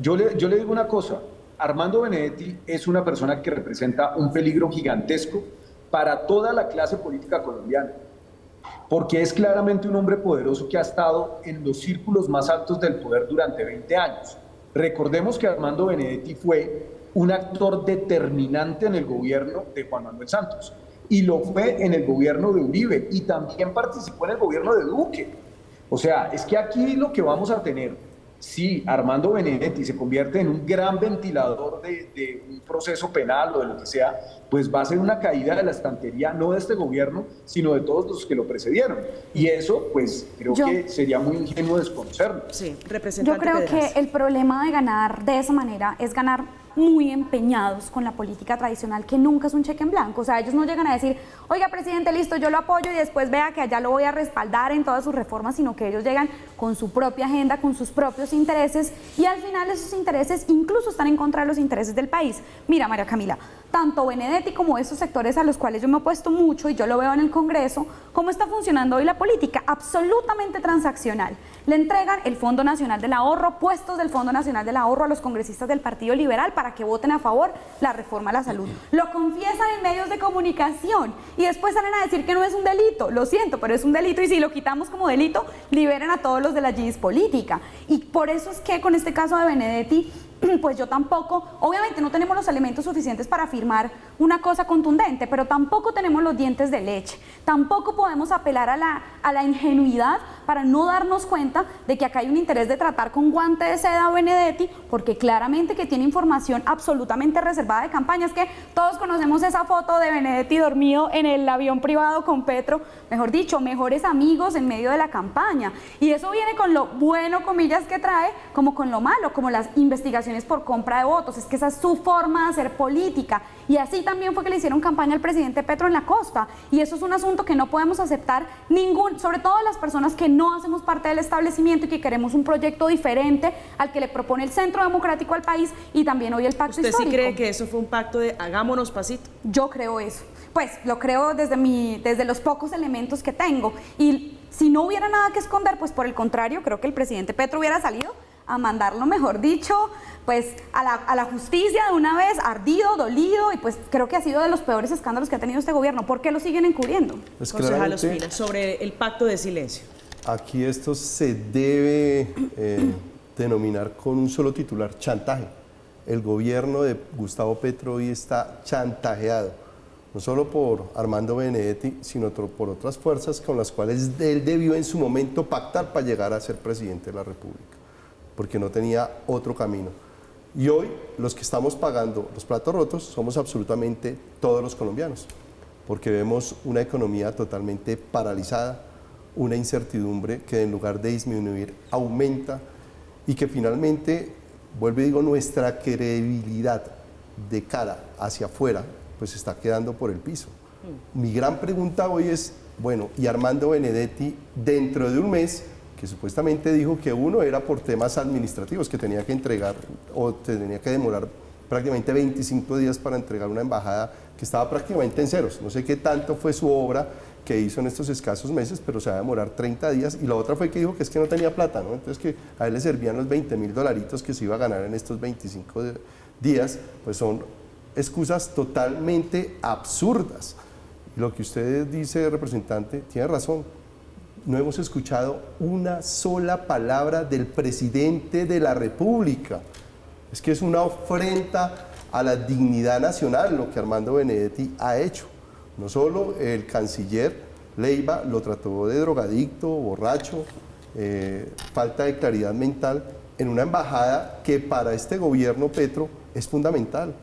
yo le digo una cosa, Armando Benedetti es una persona que representa un peligro gigantesco para toda la clase política colombiana, porque es claramente un hombre poderoso que ha estado en los círculos más altos del poder durante 20 años. Recordemos que Armando Benedetti fue un actor determinante en el gobierno de Juan Manuel Santos y lo fue en el gobierno de Uribe y también participó en el gobierno de Duque. O sea, es que aquí lo que vamos a tener, si Armando Benedetti se convierte en un gran ventilador de un proceso penal o de lo que sea, pues va a ser una caída de la estantería, no de este gobierno, sino de todos los que lo precedieron. Y eso, pues, creo que sería muy ingenuo desconocerlo. Sí, representante Yo creo Pedraza. que el problema de ganar de esa manera es ganar muy empeñados con la política tradicional, que nunca es un cheque en blanco. O sea, ellos no llegan a decir, oiga, presidente, listo, yo lo apoyo y después vea que allá lo voy a respaldar en todas sus reformas, sino que ellos llegan con su propia agenda, con sus propios intereses, y al final esos intereses incluso están en contra de los intereses del país. Mira, María Camila, tanto Benedetti como esos sectores a los cuales yo me he opuesto mucho, y yo lo veo en el Congreso, cómo está funcionando hoy la política, absolutamente transaccional. Le entregan el Fondo Nacional del Ahorro, puestos del Fondo Nacional del Ahorro a los congresistas del Partido Liberal para que voten a favor la reforma a la salud. Lo confiesan en medios de comunicación y después salen a decir que no es un delito. Lo siento, pero es un delito, y si lo quitamos como delito, liberen a todos los de la GIS política. Y por eso es que con este caso de Benedetti, pues yo tampoco, obviamente no tenemos los elementos suficientes para afirmar una cosa contundente, pero tampoco tenemos los dientes de leche, tampoco podemos apelar a la ingenuidad para no darnos cuenta de que acá hay un interés de tratar con guante de seda a Benedetti, porque claramente que tiene información absolutamente reservada de campaña. Es que todos conocemos esa foto de Benedetti dormido en el avión privado con Petro, mejor dicho, mejores amigos en medio de la campaña, y eso viene con lo bueno, comillas, que trae, como con lo malo, como las investigaciones por compra de votos. Es que esa es su forma de hacer política, y así también fue que le hicieron campaña al presidente Petro en la costa, y eso es un asunto que no podemos aceptar sobre todo las personas que no hacemos parte del establecimiento y que queremos un proyecto diferente al que le propone el Centro Democrático al país y también hoy el pacto histórico. ¿Usted sí cree que eso fue un pacto de hagámonos pasito? Yo creo eso, pues lo creo desde los pocos elementos que tengo, y si no hubiera nada que esconder, pues por el contrario, creo que el presidente Petro hubiera salido a mandarlo, mejor dicho, pues a la justicia de una vez, ardido, dolido, y pues creo que ha sido de los peores escándalos que ha tenido este gobierno. ¿Por qué lo siguen encubriendo? Pues Concejal Ospina, sobre el pacto de silencio. Aquí esto se debe denominar con un solo titular: chantaje. El gobierno de Gustavo Petro hoy está chantajeado, no solo por Armando Benedetti, sino por otras fuerzas con las cuales él debió en su momento pactar para llegar a ser presidente de la República, porque no tenía otro camino. Y hoy los que estamos pagando los platos rotos somos absolutamente todos los colombianos, porque vemos una economía totalmente paralizada, una incertidumbre que en lugar de disminuir aumenta, y que finalmente, vuelvo y digo, nuestra credibilidad de cara hacia afuera pues se está quedando por el piso. Mi gran pregunta hoy es, bueno, ¿y Armando Benedetti dentro de un mes, que supuestamente dijo que uno era por temas administrativos, que tenía que entregar o tenía que demorar prácticamente 25 días para entregar una embajada que estaba prácticamente en ceros? No sé qué tanto fue su obra que hizo en estos escasos meses, pero se va a demorar 30 días. Y la otra fue que dijo que es que no tenía plata, ¿no? Entonces que a él le servían los $20.000 que se iba a ganar en estos 25 días, pues son excusas totalmente absurdas. Y lo que usted dice, representante, tiene razón. No hemos escuchado una sola palabra del presidente de la República. Es que es una ofrenda a la dignidad nacional lo que Armando Benedetti ha hecho. No solo el canciller Leiva lo trató de drogadicto, borracho, falta de claridad mental, en una embajada que para este gobierno Petro es fundamental.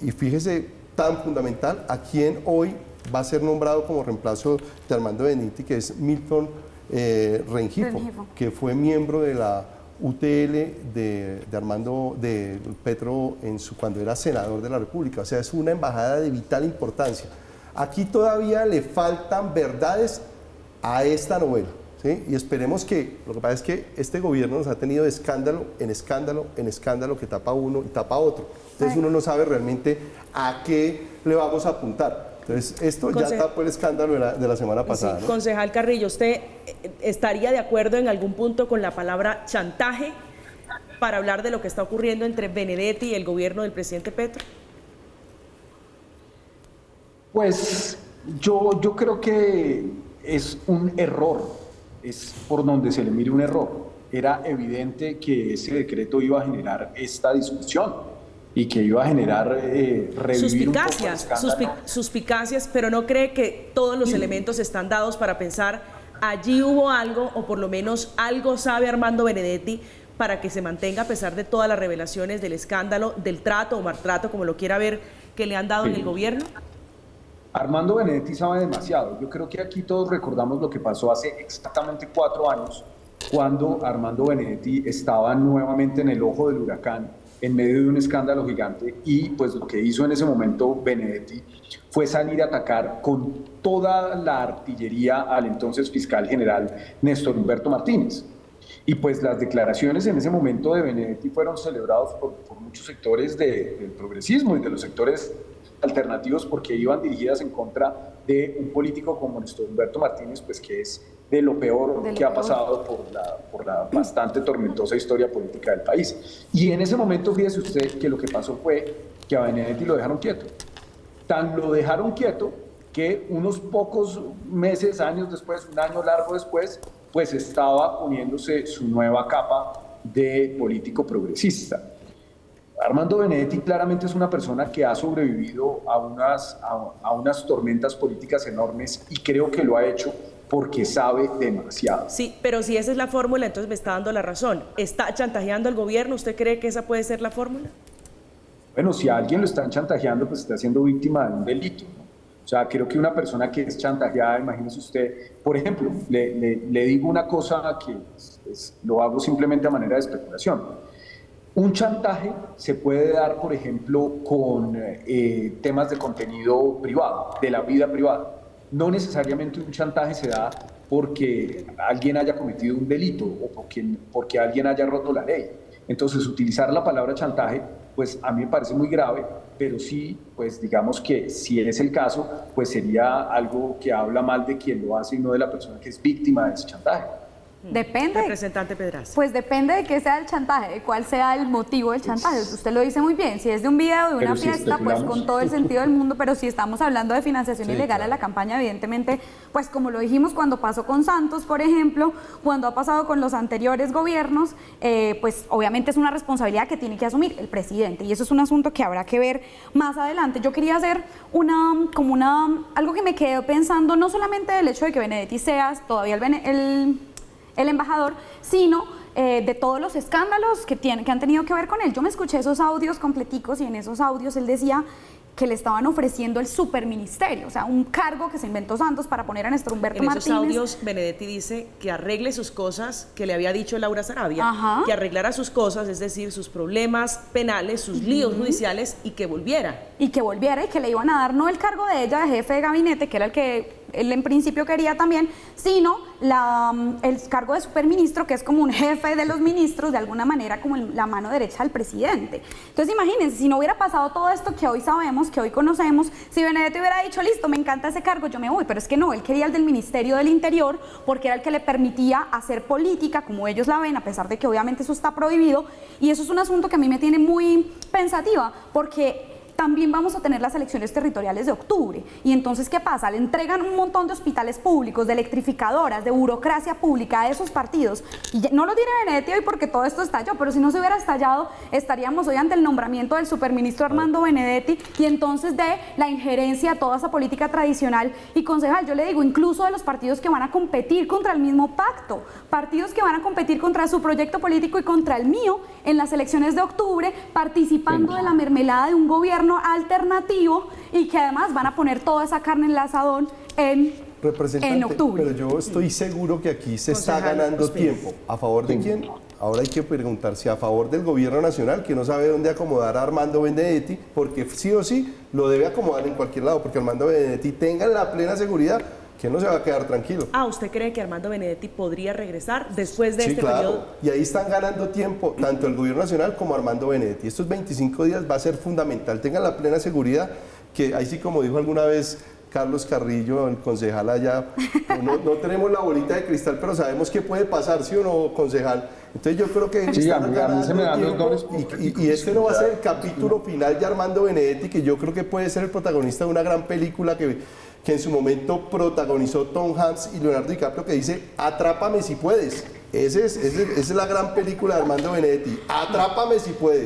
Y fíjese, tan fundamental, a quien hoy va a ser nombrado como reemplazo de Armando Benedetti, que es Milton Rengifo, que fue miembro de la UTL de Petro cuando era senador de la República. O sea, es una embajada de vital importancia. Aquí todavía le faltan verdades a esta novela, ¿sí? Y esperemos que, lo que pasa es que este gobierno nos ha tenido de escándalo en escándalo en escándalo, que tapa uno y tapa otro. Entonces uno no sabe realmente a qué le vamos a apuntar. Entonces esto ya tapó el escándalo de la semana pasada, sí, ¿no? Concejal Carrillo, ¿usted estaría de acuerdo en algún punto con la palabra chantaje? para hablar de lo que está ocurriendo entre Benedetti y el gobierno del presidente Petro? Pues yo creo que es un error, es por donde se le mire un error. Era evidente que ese decreto iba a generar esta discusión y que iba a generar revivir un poco el escándalo. Suspicacias, pero ¿no cree que todos los elementos están dados para pensar allí hubo algo, o por lo menos algo sabe Armando Benedetti para que se mantenga, a pesar de todas las revelaciones del escándalo, del trato o maltrato, como lo quiera ver, que le han dado en el gobierno? Armando Benedetti sabe demasiado. Yo creo que aquí todos recordamos lo que pasó hace exactamente 4 años, cuando Armando Benedetti estaba nuevamente en el ojo del huracán, en medio de un escándalo gigante, y pues lo que hizo en ese momento Benedetti fue salir a atacar con toda la artillería al entonces fiscal general Néstor Humberto Martínez. Y pues las declaraciones en ese momento de Benedetti fueron celebradas por muchos sectores del progresismo y de los sectores alternativos, porque iban dirigidas en contra de un político como Néstor Humberto Martínez, pues que es de lo peor que ha pasado por la bastante tormentosa historia política del país. Y en ese momento, fíjese usted que lo que pasó fue que a Benedetti lo dejaron quieto. Tan lo dejaron quieto que unos pocos meses, años después, un año largo después, pues estaba poniéndose su nueva capa de político progresista. Armando Benedetti claramente es una persona que ha sobrevivido a unas tormentas políticas enormes, y creo que lo ha hecho porque sabe demasiado. Sí, pero si esa es la fórmula, entonces me está dando la razón. ¿Está chantajeando al gobierno? ¿Usted cree que esa puede ser la fórmula? Bueno, si a alguien lo están chantajeando, pues está siendo víctima de un delito, ¿no? O sea, creo que una persona que es chantajeada, imagínese usted, por ejemplo, le digo una cosa que lo hago simplemente a manera de especulación. Un chantaje se puede dar, por ejemplo, con temas de contenido privado, de la vida privada. No necesariamente un chantaje se da porque alguien haya cometido un delito o porque alguien haya roto la ley. Entonces, utilizar la palabra chantaje, pues a mí me parece muy grave, pero sí, pues digamos que si es el caso, pues sería algo que habla mal de quien lo hace y no de la persona que es víctima de ese chantaje. Depende. Representante Pedraza. Pues depende de qué sea el chantaje, de cuál sea el motivo del chantaje. Usted lo dice muy bien. Si es de un video, de una fiesta, pues con todo el sentido del mundo. Pero si estamos hablando de financiación ilegal a la campaña, evidentemente, pues como lo dijimos cuando pasó con Santos, por ejemplo, cuando ha pasado con los anteriores gobiernos, pues obviamente es una responsabilidad que tiene que asumir el presidente. Y eso es un asunto que habrá que ver más adelante. Yo quería hacer algo que me quedé pensando, no solamente del hecho de que Benedetti sea todavía el embajador, sino de todos los escándalos que han tenido que ver con él. Yo me escuché esos audios completicos y en esos audios él decía que le estaban ofreciendo el superministerio, o sea, un cargo que se inventó Santos para poner a Néstor Humberto Martínez. En esos audios Benedetti dice que arregle sus cosas, que le había dicho Laura Sarabia, que arreglara sus cosas, es decir, sus problemas penales, sus líos judiciales, y que volviera. Y que le iban a dar no el cargo de ella de jefe de gabinete, que era el que él en principio quería también, sino el cargo de superministro, que es como un jefe de los ministros, de alguna manera como la mano derecha del presidente. Entonces imagínense, si no hubiera pasado todo esto que hoy sabemos, que hoy conocemos, si Benedetti hubiera dicho, listo, me encanta ese cargo, yo me voy, pero es que no, él quería el del Ministerio del Interior, porque era el que le permitía hacer política como ellos la ven, a pesar de que obviamente eso está prohibido, y eso es un asunto que a mí me tiene muy pensativa, porque también vamos a tener las elecciones territoriales de octubre. Y entonces, ¿qué pasa? Le entregan un montón de hospitales públicos, de electrificadoras, de burocracia pública a esos partidos. Y no lo tiene Benedetti hoy porque todo esto estalló, pero si no se hubiera estallado, estaríamos hoy ante el nombramiento del superministro Armando Benedetti y entonces de la injerencia a toda esa política tradicional y concejal. Yo le digo, incluso de los partidos que van a competir contra el mismo pacto, partidos que van a competir contra su proyecto político y contra el mío en las elecciones de octubre, participando de la mermelada de un gobierno alternativo y que además van a poner toda esa carne en el asadón en octubre. Pero yo estoy seguro que aquí se está ganando tiempo. ¿A favor de quién? Ahora hay que preguntar si a favor del gobierno nacional, que no sabe dónde acomodar a Armando Benedetti, porque sí o sí lo debe acomodar en cualquier lado, porque Armando Benedetti tenga la plena seguridad que no se va a quedar tranquilo. ¿Usted cree que Armando Benedetti podría regresar después de este claro. periodo? Y ahí están ganando tiempo, tanto el gobierno nacional como Armando Benedetti. Estos 25 días va a ser fundamental. Tengan la plena seguridad que ahí sí, como dijo alguna vez Carlos Carrillo, el concejal allá. No tenemos la bolita de cristal, pero sabemos qué puede pasar, ¿sí o no, concejal? Entonces yo creo que sí, a mí se me dan los dobles y este no va a ser el capítulo final de Armando Benedetti, que yo creo que puede ser el protagonista de una gran película que en su momento protagonizó Tom Hanks y Leonardo DiCaprio, que dice Atrápame si puedes. Esa es la gran película de Armando Benedetti, Atrápame si puedes.